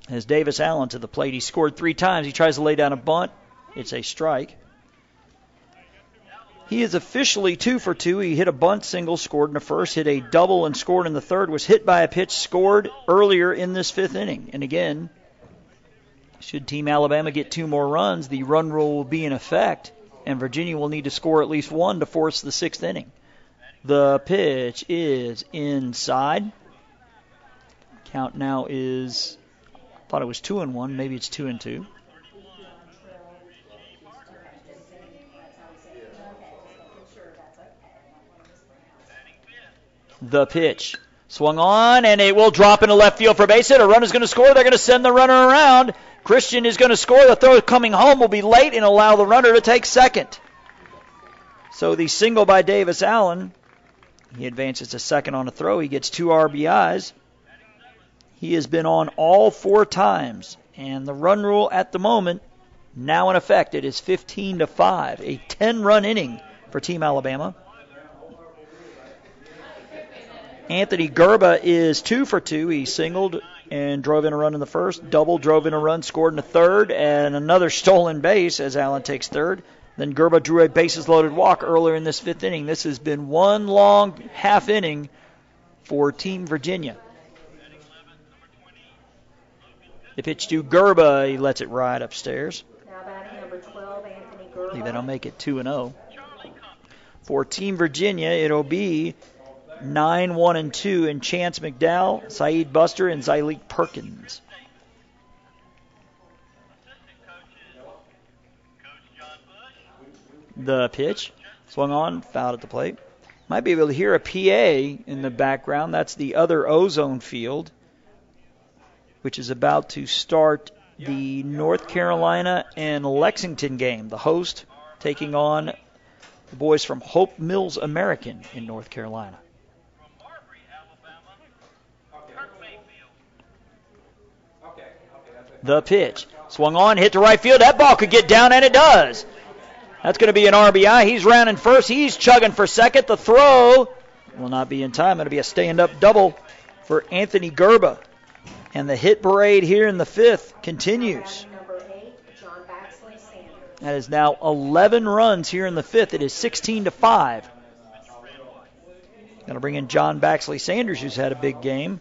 Speaker 1: As Davis Allen to the plate, he scored 3 times. He tries to lay down a bunt. It's a strike. He is officially 2 for 2. He hit a bunt single, scored in the first, hit a double and scored in the third, was hit by a pitch, scored earlier in this 5th inning. And again, should Team Alabama get 2 more runs, the run rule will be in effect, and Virginia will need to score at least 1 to force the 6th inning. The pitch is inside. Count now is, I thought it was 2-1, maybe it's 2-2. The pitch. Swung on, and it will drop into left field for base hit. A runner's going to score. They're going to send the runner around. Christian is going to score. The throw coming home will be late and allow the runner to take second. So the single by Davis Allen, he advances to second on a throw. He gets 2 RBIs. He has been on all 4 times, and the run rule at the moment now in effect. It is 15-5, a 10-run inning for Team Alabama. Anthony Gerba is 2 for 2. He singled and drove in a run in the first, double, drove in a run, scored in the third, and another stolen base as Allen takes third. Then Gerba drew a bases-loaded walk earlier in this 5th inning. This has been one long half inning for Team Virginia. The pitch to Gerba. He lets it ride upstairs.
Speaker 2: Now batting number 12, Anthony Gerba.
Speaker 1: I think that'll make it 2-0. For Team Virginia, it'll be 9-1-2 in Chance McDowell, Saeed Buster, and Zyleek Perkins. The pitch. Swung on, fouled at the plate. Might be able to hear a PA in the background. That's the other Ozone field, which is about to start the North Carolina and Lexington game. The host taking on the boys from Hope Mills American in North Carolina. The pitch. Swung on, hit to right field. That ball could get down, and it does. That's going to be an RBI. He's rounding first. He's chugging for second. The throw will not be in time. It'll be a stand-up double for Anthony Gerba. And the hit parade here in the fifth continues. That is now 11 runs here in the fifth. It is 16-5. Going to bring in John Baxley Sanders, who's had a big game.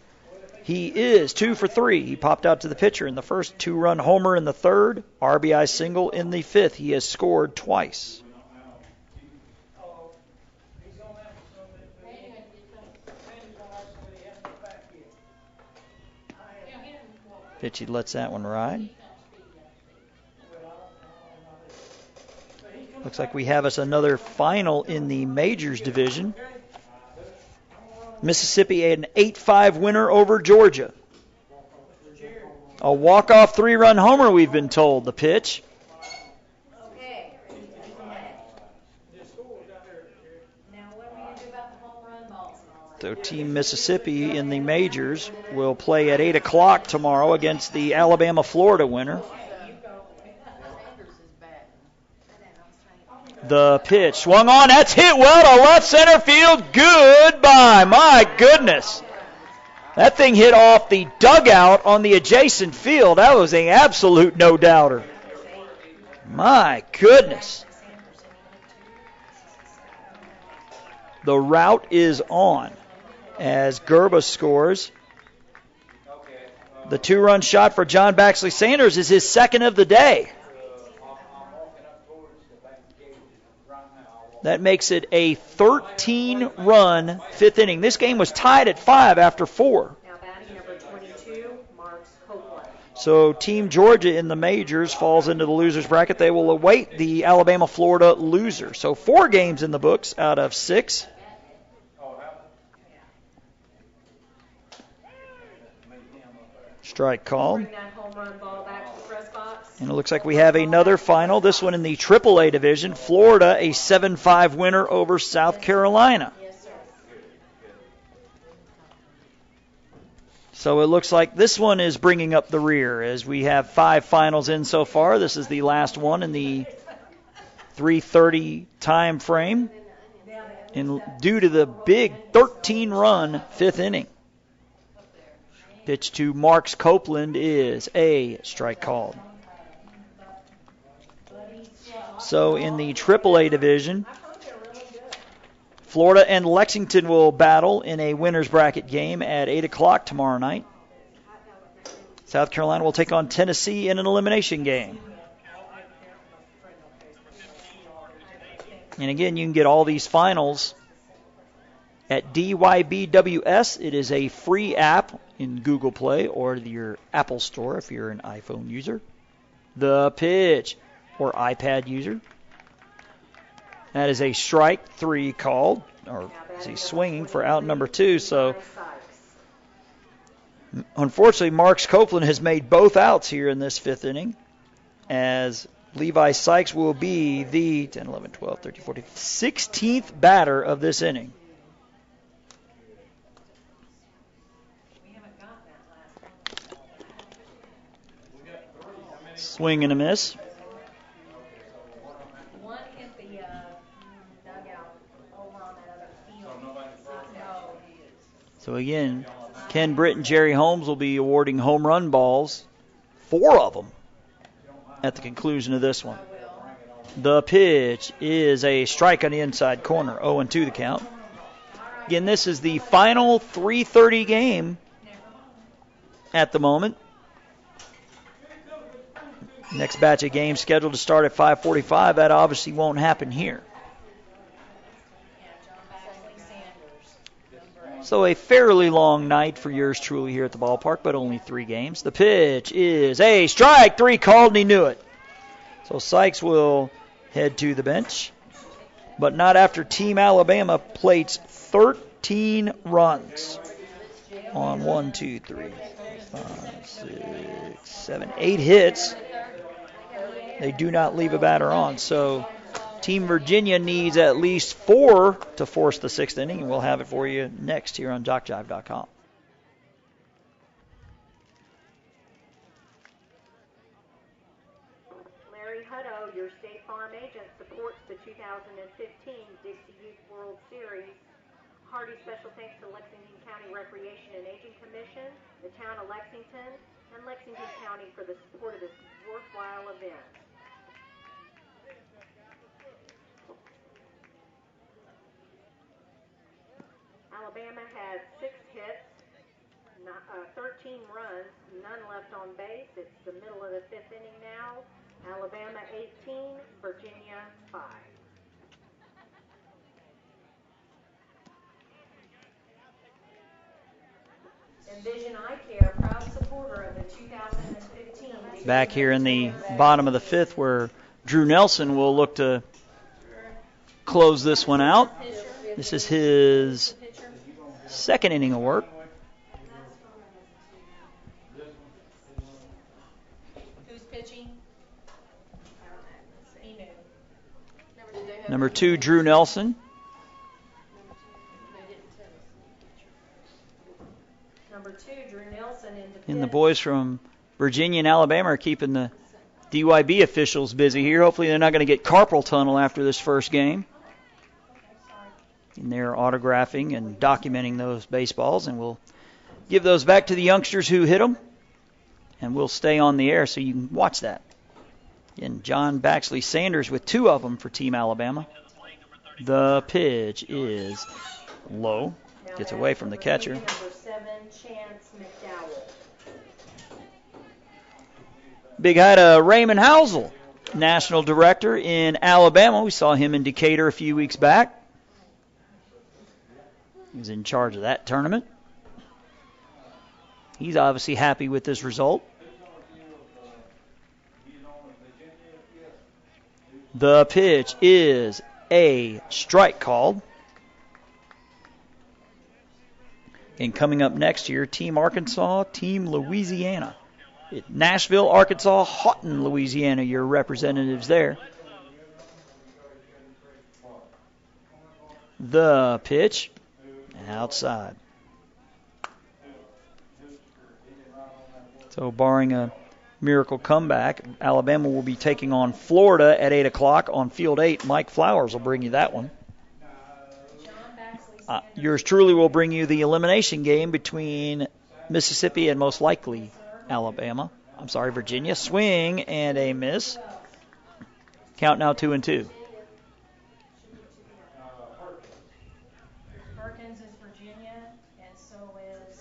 Speaker 1: He is 2 for 3. He popped out to the pitcher in the first, 2-run homer in the third, RBI single in the fifth. He has scored twice. Pitch, he lets that one ride. Looks like we have us another final in the majors division. Mississippi an 8-5 winner over Georgia. A walk-off 3-run homer, we've been told. The pitch.
Speaker 2: Okay. Now what are we going to do about the home run balls and all that?
Speaker 1: So Team Mississippi in the majors will play at 8 o'clock tomorrow against the Alabama-Florida winner. The pitch swung on. That's hit well to left center field. Goodbye. My goodness. That thing hit off the dugout on the adjacent field. That was an absolute no-doubter. My goodness. The route is on as Gerba scores. The 2-run shot for John Baxley Sanders is his second of the day. That makes it a 13-run fifth inning. This game was tied at 5 after 4.
Speaker 2: Now batting number 22, Marks Copeland.
Speaker 1: So Team Georgia in the majors falls into the losers bracket. They will await the Alabama-Florida loser. So 4 games in the books out of 6. Strike called.
Speaker 2: Bring that home run ball back to the press box.
Speaker 1: And it looks like we have another final, this one in the AAA division. Florida, a 7-5 winner over South Carolina.
Speaker 2: Yes, sir.
Speaker 1: So it looks like this one is bringing up the rear as we have 5 finals in so far. This is the last one in the 3:30 time frame. And due to the big 13-run fifth inning. Pitch to Marks Copeland is a strike called. So in the AAA division, Florida and Lexington will battle in a winner's bracket game at 8 o'clock tomorrow night. South Carolina will take on Tennessee in an elimination game. And again, you can get all these finals at DYBWS. It is a free app in Google Play or your Apple Store if you're an iPhone user. The pitch or iPad user. That is a strike 3 called, or is he swinging for out number 2? So unfortunately, Marks Copeland has made both outs here in this fifth inning, as Levi Sykes will be the 10, 11, 12, 13, 14, 16th batter of this inning. Swing and a miss.
Speaker 2: One hit the dugout over on that other field.
Speaker 1: So again, Ken Britt and Jerry Holmes will be awarding home run balls, 4 of them, at the conclusion of this one. The pitch is a strike on the inside corner, 0-2 the count. Again, this is the final 3:30 game at the moment. Next batch of games scheduled to start at 5:45. That obviously won't happen here. So a fairly long night for yours truly here at the ballpark, but only 3 games. The pitch is a strike. 3 called, and he knew it. So Sykes will head to the bench, but not after Team Alabama plates 13 runs on 1, 2, 3, 5, 6, 7, 8 hits. They do not leave a batter on. So Team Virginia needs at least 4 to force the 6th inning, and we'll have it for you next here on JockJive.com.
Speaker 2: Larry Hutto, your State Farm agent, supports the 2015 Dixie Youth World Series. Hearty special thanks to Lexington County Recreation and Aging Commission, the town of Lexington, and Lexington County for the support of this worthwhile event. Alabama had 6 hits, 13 runs, none left on base. It's the middle of the 5th inning now. Alabama 18, Virginia 5. Envision Eye Care, proud supporter of the 2015.
Speaker 1: Back here in the bottom of the 5th, where Drew Nelson will look to close this one out. This is his 2nd inning of work.
Speaker 4: Who's pitching?
Speaker 1: Number 2, Drew Nelson.
Speaker 2: Number 2, Drew Nelson into
Speaker 1: And the boys from Virginia and Alabama are keeping the DYB officials busy here. Hopefully they're not going to get carpal tunnel after this first game. And they're autographing and documenting those baseballs, and we'll give those back to the youngsters who hit them, and we'll stay on the air so you can watch that. And John Baxley Sanders with 2 of them for Team Alabama. The pitch is low. Gets away from the catcher.
Speaker 2: Number 7, Chance McDowell.
Speaker 1: Big hi to Raymond Housel, National Director in Alabama. We saw him in Decatur a few weeks back. He's in charge of that tournament. He's obviously happy with this result. The pitch is a strike called. And coming up next year, Team Arkansas, Team Louisiana. Nashville, Arkansas, Houghton, Louisiana, your representatives there. The pitch, outside. So barring a miracle comeback, Alabama will be taking on Florida at 8 o'clock on Field 8. Mike Flowers will bring you that one. Yours truly will bring you the elimination game between Mississippi and most likely Virginia. Swing and a miss. Count now 2-2.
Speaker 4: Perkins is Virginia, and so is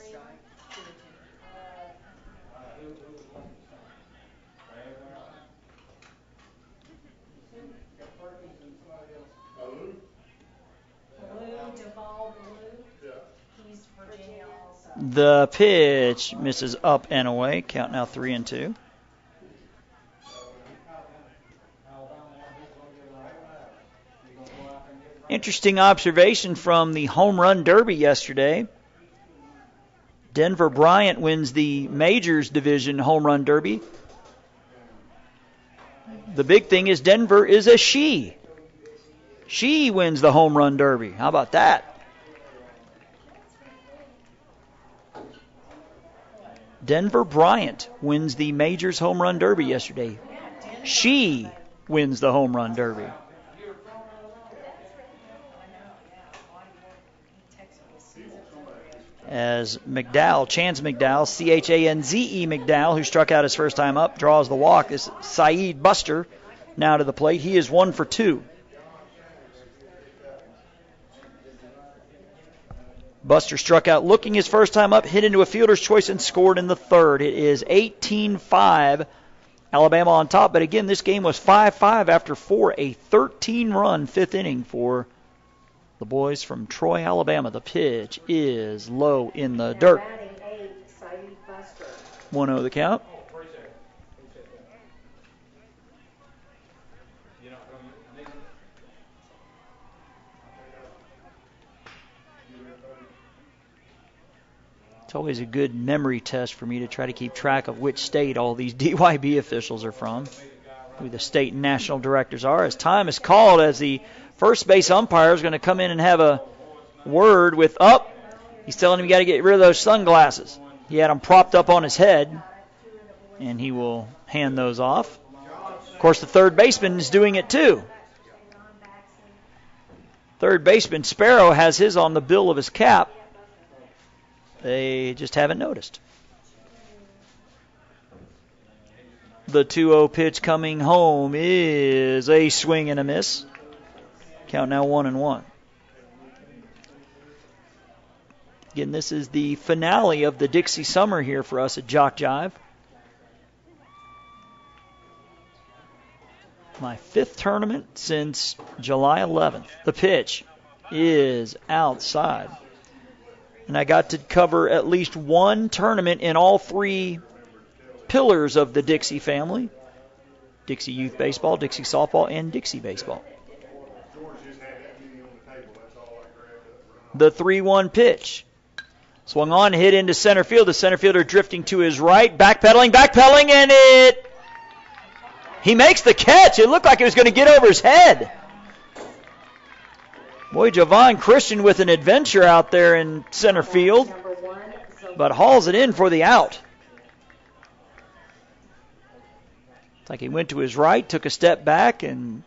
Speaker 4: He's Virginia also.
Speaker 1: The pitch misses up and away. Count now 3-2. Interesting observation from the home run derby yesterday. Denver Bryant wins the Majors Division home run derby. The big thing is Denver is a she. She wins the home run derby. How about that? Denver Bryant wins the Majors home run derby yesterday. She wins the home run derby. As Chance McDowell, C-H-A-N-Z-E McDowell, who struck out his first time up, draws the walk. This Saeed Buster now to the plate. He is 1 for 2. Buster struck out looking his first time up, hit into a fielder's choice, and scored in the third. It is 18-5 Alabama on top, but again, this game was 5-5 after 4, a 13-run fifth inning for the boys from Troy, Alabama. The pitch is low in the dirt. 1-0 the count. It's always a good memory test for me to try to keep track of which state all these DYB officials are from, who the state and national directors are. As time is called, as the first base umpire is going to come in and have a word with he's telling him you got to get rid of those sunglasses. He had them propped up on his head, and he will hand those off. Of course, the third baseman is doing it too. Third baseman Sparrow has his on the bill of his cap. They just haven't noticed. The 2-0 pitch coming home is a swing and a miss. Count now 1-1. Again, this is the finale of the Dixie Summer here for us at JockJive. My fifth tournament since July 11th. The pitch is outside. And I got to cover at least one tournament in all three pillars of the Dixie family. Dixie Youth Baseball, Dixie Softball, and Dixie Baseball. The 3-1 pitch. Swung on, hit into center field. The center fielder drifting to his right. Backpedaling, and he makes the catch. It looked like it was going to get over his head. Boy, Javon Christian with an adventure out there in center field, but hauls it in for the out. It's like he went to his right, took a step back, and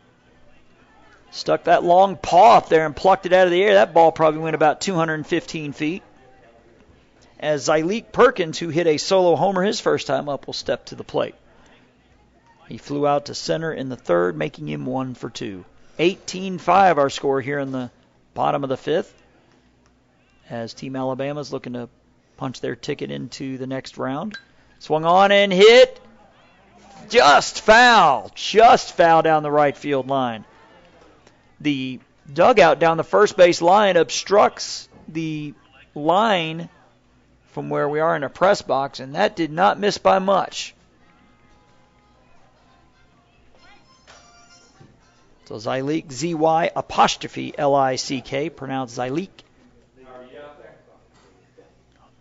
Speaker 1: stuck that long paw up there and plucked it out of the air. That ball probably went about 215 feet. As Zyleek Perkins, who hit a solo homer his first time up, will step to the plate. He flew out to center in the third, making him 1 for 2. 18-5 our score here in the bottom of the fifth, as Team Alabama's looking to punch their ticket into the next round. Swung on and hit. Just foul down the right field line. The dugout down the first base line obstructs the line from where we are in a press box, and that did not miss by much. So Zyleek, Z-Y''Lick, pronounced Zyleek.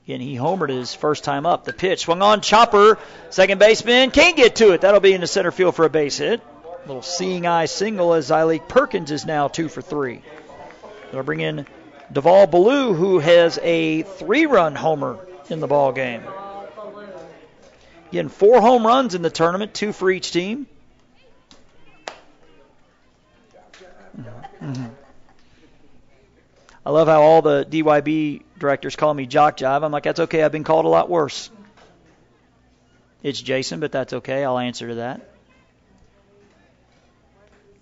Speaker 1: Again, he homered his first time up. The pitch swung on, chopper, second baseman, can't get to it. That'll be in the center field for a base hit. Little seeing eye single as Zyleek Perkins is now 2 for 3. They'll bring in Duvall Ballou, who has a 3-run homer in the ball game. Again, 4 home runs in the tournament, 2 for each team. Mm-hmm. I love how all the DYB directors call me JockJive. I'm like, that's okay. I've been called a lot worse. It's Jason, but that's okay. I'll answer to that.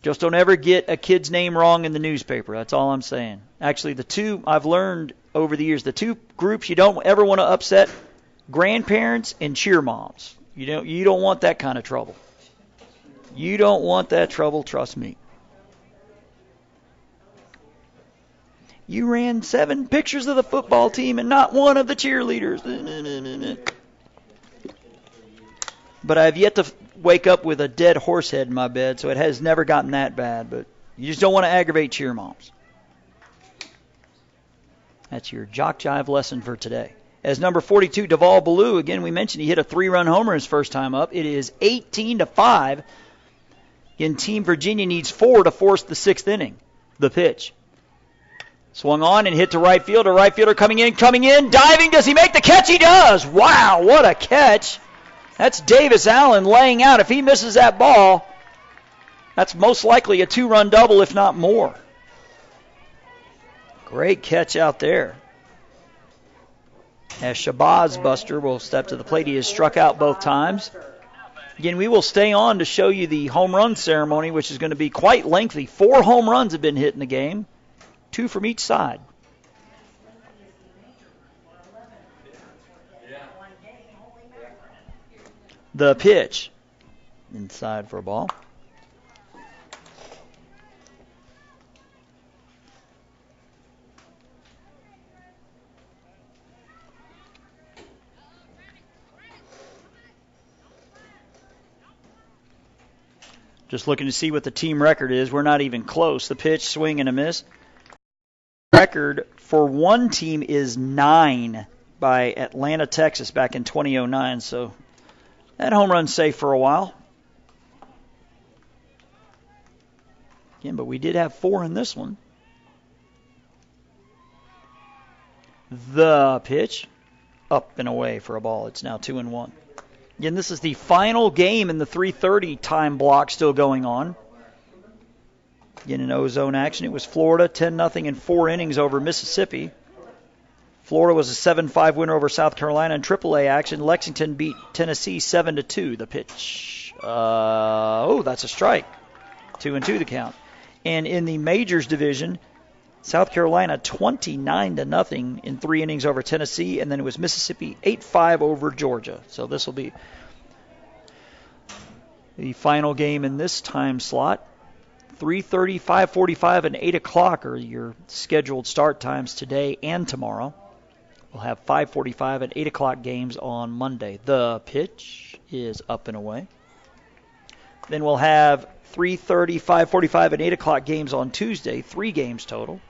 Speaker 1: Just don't ever get a kid's name wrong in the newspaper. That's all I'm saying. Actually, the two I've learned over the years, the two groups you don't ever want to upset, grandparents and cheer moms. You don't want that kind of trouble. You don't want that trouble, trust me. You ran 7 pictures of the football team and not one of the cheerleaders. But I've yet to wake up with a dead horse head in my bed, so it has never gotten that bad. But you just don't want to aggravate cheer moms. That's your JockJive lesson for today. As number 42, Duvall Ballou, again, we mentioned he hit a 3-run homer his first time up. It is 18-5. Again, Team Virginia needs 4 to force the 6th inning. The pitch. Swung on and hit to right field. A right fielder coming in, diving. Does he make the catch? He does. Wow, what a catch. That's Davis Allen laying out. If he misses that ball, that's most likely a 2-run double, if not more. Great catch out there. As Shabazz Buster will step to the plate. He has struck out both times. Again, we will stay on to show you the home run ceremony, which is going to be quite lengthy. 4 home runs have been hit in the game. 2 from each side. The pitch. Inside for a ball. Just looking to see what the team record is. We're not even close. The pitch, swing, and a miss. Record for one team is 9 by Atlanta, Texas, back in 2009. So that home run's safe for a while. Again, but we did have 4 in this one. The pitch, up and away for a ball. It's now 2-1. Again, this is the final game in the 3:30 time block still going on. Again, in Ozone action, it was Florida 10-0 in 4 innings over Mississippi. Florida was a 7-5 winner over South Carolina. In AAA action, Lexington beat Tennessee 7-2. The pitch. That's a strike. 2-2 the count. And in the Majors division, South Carolina 29-0 in 3 innings over Tennessee, and then it was Mississippi 8-5 over Georgia. So this will be the final game in this time slot. 3:30, 5:45, and 8 o'clock are your scheduled start times today and tomorrow. We'll have 5:45 and 8 o'clock games on Monday. The pitch is up and away. Then we'll have 3:30, 5:45, and 8 o'clock games on Tuesday, 3 games total.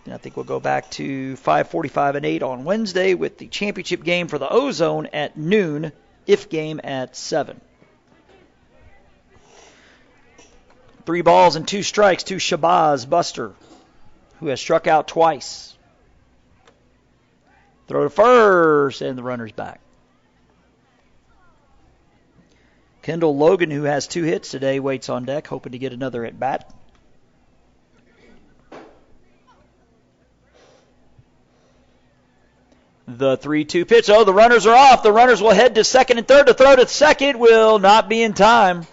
Speaker 1: And I think we'll go back to 5:45 and 8 on Wednesday with the championship game for the Ozone at noon, if game at 7. 3 balls and 2 strikes to Shabazz Buster, who has struck out twice. Throw to first, and the runner's back. Kendall Logan, who has 2 hits today, waits on deck, hoping to get another at bat. The 3-2 pitch. Oh, the runners are off. The runners will head to second and third. The throw to second will not be in time.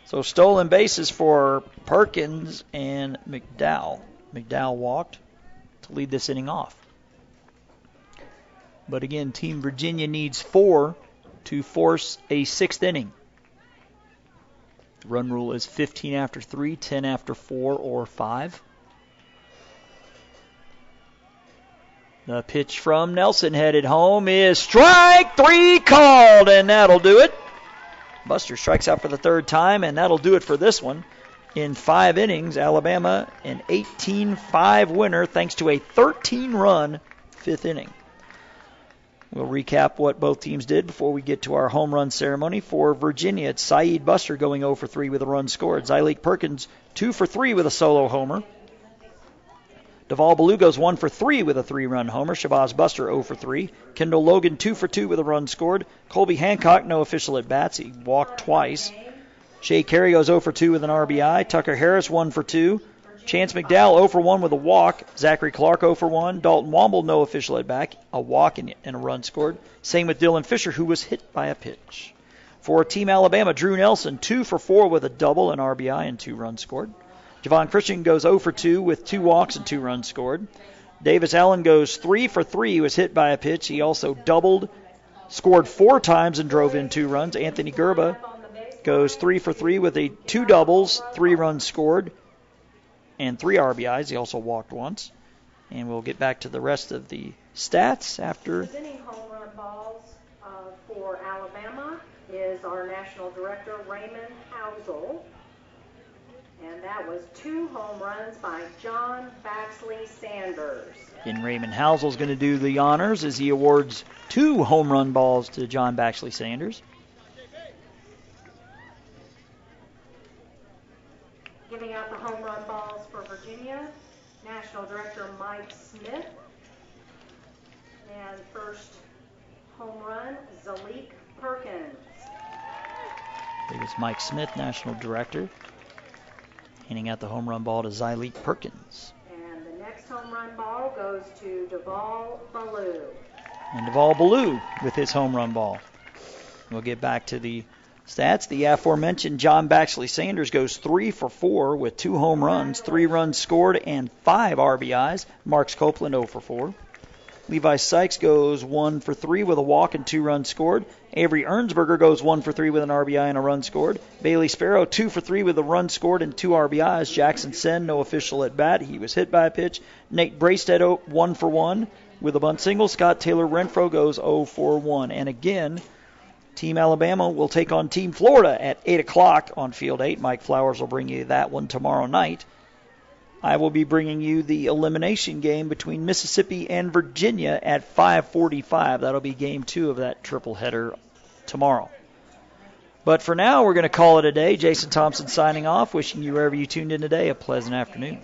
Speaker 1: So stolen bases for Perkins and McDowell. McDowell walked to lead this inning off. But again, Team Virginia needs 4 to force a 6th inning. The run rule is 15 after 3, 10 after 4, or 5. The pitch from Nelson headed home is strike 3 called, and that'll do it. Buster strikes out for the 3rd time, and that'll do it for this one. In 5 innings, Alabama an 18-5 winner thanks to a 13-run 5th inning. We'll recap what both teams did before we get to our home run ceremony. For Virginia, it's Saeed Buster going 0 for 3 with a run scored. Zyleek Perkins 2 for 3 with a solo homer. Deval Ballou goes 1 for 3 with a 3-run homer. Shabazz Buster 0 for 3. Kendall Logan 2 for 2 with a run scored. Colby Hancock, no official at bats. He walked twice. Shea Carey goes 0 for 2 with an RBI. Tucker Harris 1 for 2. Chance McDowell 0 for 1 with a walk. Zachary Clark 0 for 1. Dalton Womble, no official at bat. A walk and a run scored. Same with Dylan Fisher, who was hit by a pitch. For Team Alabama, Drew Nelson 2 for 4 with a double, an RBI, and 2 runs scored. Javon Christian goes 0 for 2 with 2 walks and 2 runs scored. Davis Allen goes 3 for 3. He was hit by a pitch. He also doubled, scored 4 times, and drove in 2 runs. Anthony Gerba goes 3 for 3 with 2 doubles, 3 runs scored, and 3 RBIs. He also walked once. And we'll get back to the rest of the stats after.
Speaker 2: Presenting home run balls for Alabama is our national director, Raymond Housel. And that was 2 home runs by John Baxley Sanders.
Speaker 1: And Raymond Housel's going to do the honors as he awards 2 home run balls to John Baxley Sanders.
Speaker 2: Giving out the home run balls for Virginia, National Director Mike Smith. And first home run, Zyleek Perkins.
Speaker 1: It was Mike Smith, National Director, handing out the home run ball to Zyleek Perkins.
Speaker 2: And the next home run ball goes to Deval Ballou.
Speaker 1: And Deval Ballou with his home run ball. We'll get back to the stats. The aforementioned John Baxley Sanders goes 3 for 4 with 2 home runs, 3 runs scored, and 5 RBIs. Marks Copeland 0 for 4. Levi Sykes goes 1 for 3 with a walk and 2 runs scored. Avery Ernsberger goes 1 for 3 with an RBI and a run scored. Bailey Sparrow 2 for 3 with a run scored and 2 RBIs. Jackson Sen, no official at bat. He was hit by a pitch. Nate Braystead 1 for 1 with a bunt single. Scott Taylor Renfro goes 0 for 1. And again, Team Alabama will take on Team Florida at 8 o'clock on Field 8. Mike Flowers will bring you that one tomorrow night. I will be bringing you the elimination game between Mississippi and Virginia at 5:45. That'll be game 2 of that triple header tomorrow. But for now, we're going to call it a day. Jason Thompson signing off, wishing you wherever you tuned in today a pleasant afternoon.